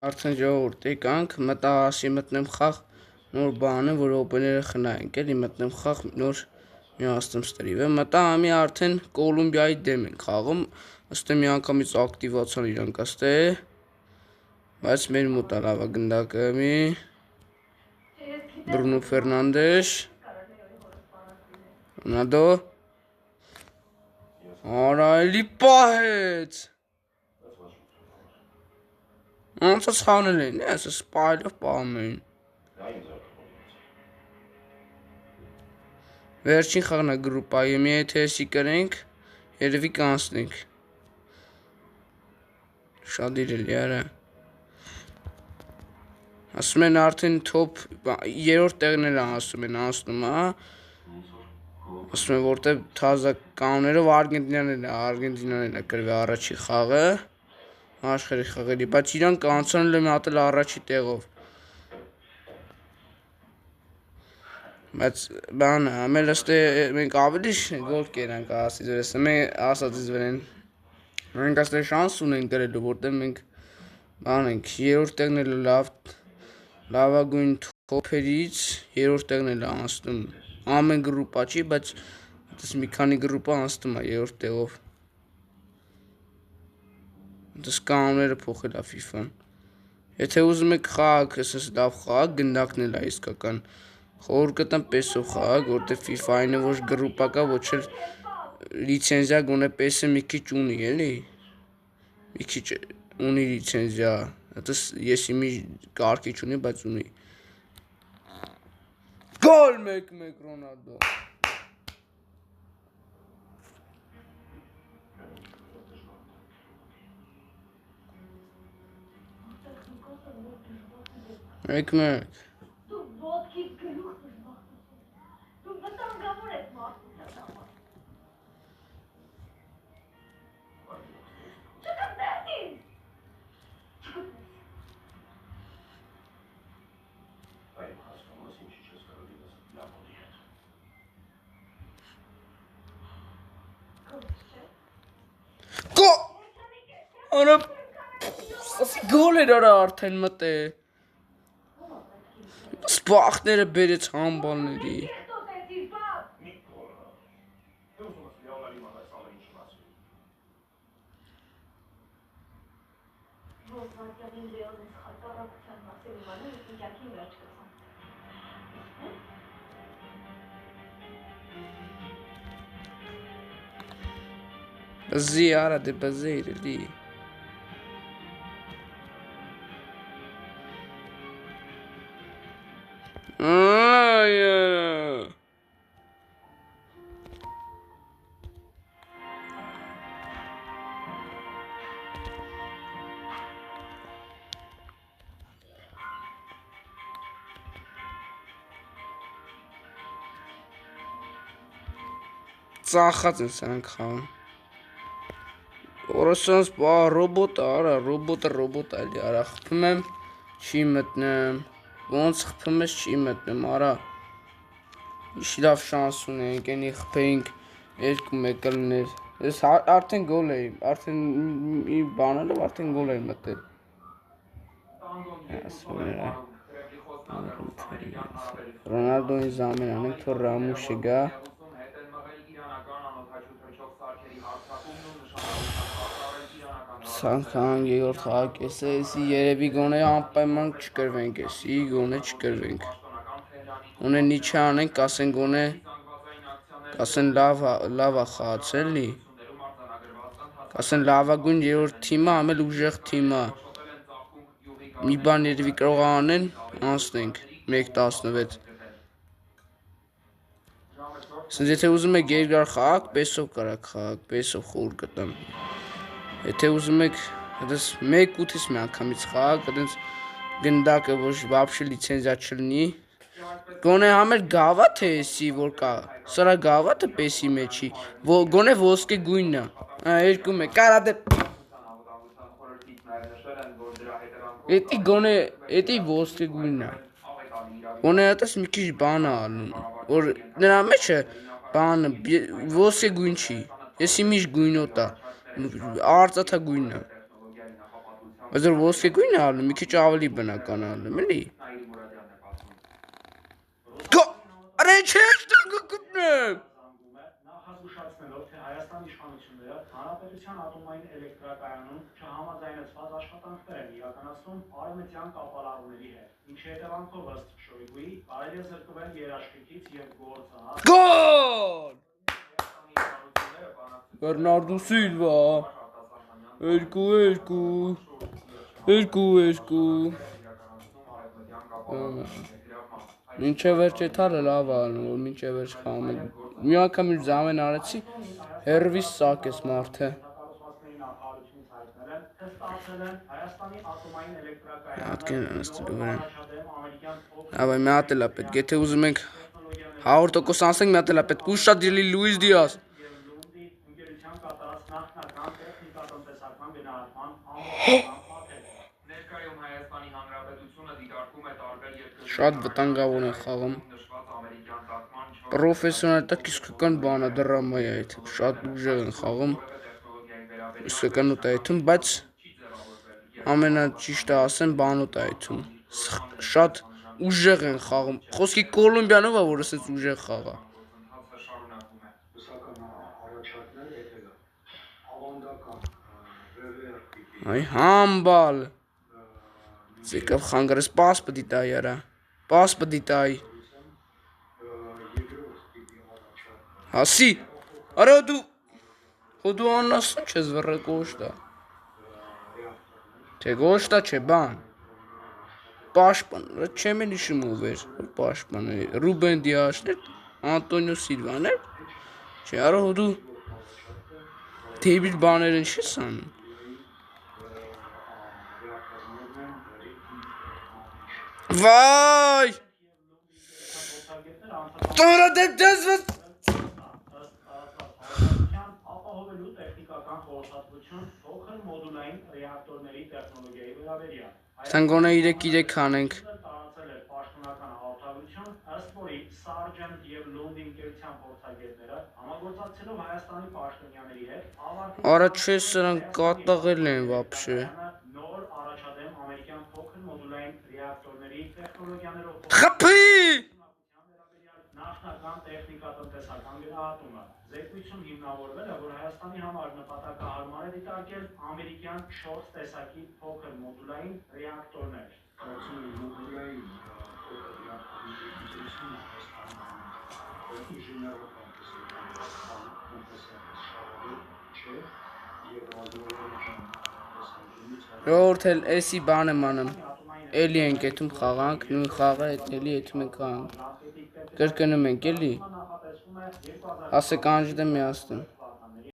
Արդեն ժողովուրդ եկանք, մտահասի մտնեմ խաղ նոր բան է, որ օպեները խնայենք, էլի մտնեմ խաղ նոր միացնում ստրիվ է, մտա ամի արդեն Կոլումբիայի դեմ ենք խաղում, ըստե մի անգամից ակտիվացան իրանք ըստե, բայց մեր մոտ լավա գնդակը մի Բրունո Ֆերնանդես, Ռոնալդո, արա էլի պահեց, Անցած խանել էին, ես սպայլով պահում էին։ Վերջին խաղն է գրուպայի, մի եթե կրենք, երևի կանցնենք։ Շատ իրելի արա։ Ասում են արդեն թոփ երրորդ տեղներ ասում են անցնում, հա։ Ասում են որտեղ թազա կանոններով Արգենտինան է կրվի առաջի խաղը։ Աշխարհի խաղերի, բայց իրանք անցանել են հատել առաջի տեղով։ Բայց բանը, ամել ըստե մենք ավելի գոլ կերանք ասից վրես, մենք ասածից վրեն։ Մենք ըստե շանս ունենք գրելու, որտեղ մենք բան ենք, երրորդ տեղն էլ լավագույն թոփերից երրորդ տեղն էլ անցնում։ Ամեն գրուպա չի, բայց այդպես մի քանի գրուպա անցնում է երրորդ տեղով։ Դες կանոնները փոխել է FIFA-ն։ Եթե ուզում եք խաղաք, այսպես լավ խաղաք, գնդակն էլ է իսկական։ Խորհուրդ կտամ PES-ով խաղաք, որտեղ FIFA-ին ոչ գրուպա կա, ոչ էլ լիցենզիա գոնե PES-ը մի քիչ ունի, էլի։ Մի քիչ ունի լիցենզիա։ Այդպես եսի մի կարգիչ ունի, բայց ունի։ Գոլ 1-1 Ռոնալդո։ Մեկ Արա գոլ էր արա արդեն մտե։ Սպախները բերեց համբալների։ Բզի արա դե բզի իրելի։ Ծախած են սրանք խաղում։ Օրսոնց ռոբոտ արա, ռոբոտը էլի արա, խփում եմ, չի մտնում, ոնց խփում ես չի մտնում, արա, իշի լավ շանս ունենք, ենի խփեինք 2-1 կլներ, ես արդեն գոլ էի, արդեն մի բանելով արդեն գոլ էի մտել։ Ռոնալդոյին զամեն անենք, թոր Ռամուշը գա։ Սանքան երորդ խաղակ էսի երևի գոնե անպայման չկրվենք էսի, գոնե չկրվենք։ Ունեն իչը անենք, կասեն գոնե, կասեն լավ է խաղացել լի, կասեն լավագույն երորդ թիմը, ամել ուժեղ թիմը, մի բան երևի կարող անեն, անցնենք, 1-16։ Սենց եթե ուզում եք երկար խաղաք, PES-ով կարաք խաղաք, PES-ով խորհուրդ կտամ։ Եթե ուզում եք այդպես 1-8-ից մի անգամից խաղաք, այդպես գնդակը ոչ վաբշե լիցենզիա չլինի։ Գոնե համել գավաթ է էսի, որ կա, սրա գավաթը PES-ի մեջի, գոնե ոսկե գույնն է, 2-1, կարա դե Էտի գոնե, էտի ոսկե գույնն է, գոնե այդպես մի քիչ բան է ալում, որ նրա մեջը բանը ոսկե գույն չի, եսի միշտ գույնոտ է, արծաթագույնն է, Բայց որ ոսկե գույնը ալնում, մի քիչ ավելի բնական ալնում, էլի։ Արա ինչ է գտնեմ։ Նախազգուշացնելով, թե Հայաստանի իշխանությունները հանրապետության ատոմային էլեկտրակայանում չհամաձայնեցված աշխատանքներ են իրականացնում արևմտյան կապալառուների հետ, ինչի հետևանքով ըստ Շոյգուի կարելի է զրկվել երաշխիքից եւ գործահաս Գոլ! Բեռնարդո Սիլվա 2-2 Մինչև վերջ եթարը լավ ալնում, որ մինչև վերջ խաղում եք։ Մի անգամ իր զամեն արեցի, հերվիս սակ ես մարդը։ Հատկեն անստելու վրան։ Ավայ մի հատ էլ է պետք, եթե ուզում ենք 100% անսենք մի հատ էլ է պետք, ուշ շատ դիլի Լուիս Դիազ։ Շատ վտանգավոր են խաղում։ Պրոֆեսիոնալ տակ իսկական բան է դրամայի այդ, շատ ուժեղ են խաղում։ Իսկական ուտ է այդում, բայց ամենաճիշտը ասեմ բանոտ է այդում։ Շատ ուժեղ են խաղում։ Խոսքի Կոլումբիանով է, որ ասես ուժեղ խաղա։ Այ համբալ։ Զեկավ խանգարես պաս պդի տայ արա։ Պաս պդի տայ։ Հասի։ Արա դու աննասուն չես վռը գոշտա։ Թե գոշտա չէ բան։ Պաշպան, չեմ էլ իշում ով էր, պաշպան է, Ռուբեն Դիաշն էր, Անտոնիո Սիլվան էր, չէ, արա դու դեբիլ բաներ են չես անում։ Վայ! Տորա դեպ դեզվես ապահովելու տեխնիկական խորհրդատվություն փոքր մոդուլային ռեակտորների տեխնոլոգիայի վերաբերյալ։ Սանգոնը 3-3 անենք։ Տարածել է պաշտոնական հաղորդագրություն, ըստ որի Sargent եւ Lund ընկերության փորձագետները համագործակցելով Հայաստանի պաշտոնյաների հետ Արա չէ սրանք կատաղել են вообще։ նոր առաջադեմ ամերիկյան փոքր մոդուլային ռեակտորների տեխնոլոգիաներով Խփի! Նախնական տեխնիկատնտեսական գնահատումը։ Զեկույցում հիմնավորվել է, որ Հայաստանի համար նպատակահարմար է դիտարկել ամերիկյան 4 տեսակի փոքր մոդուլային ռեակտորներ։ Ժողովուրդ էլ էսի բան եմ անում, էլի ենք եթում խաղանք, նույն խաղը էլի եթում ենք խաղանք, կրկնում ենք էլի, ասեք անջդեմ միաստում։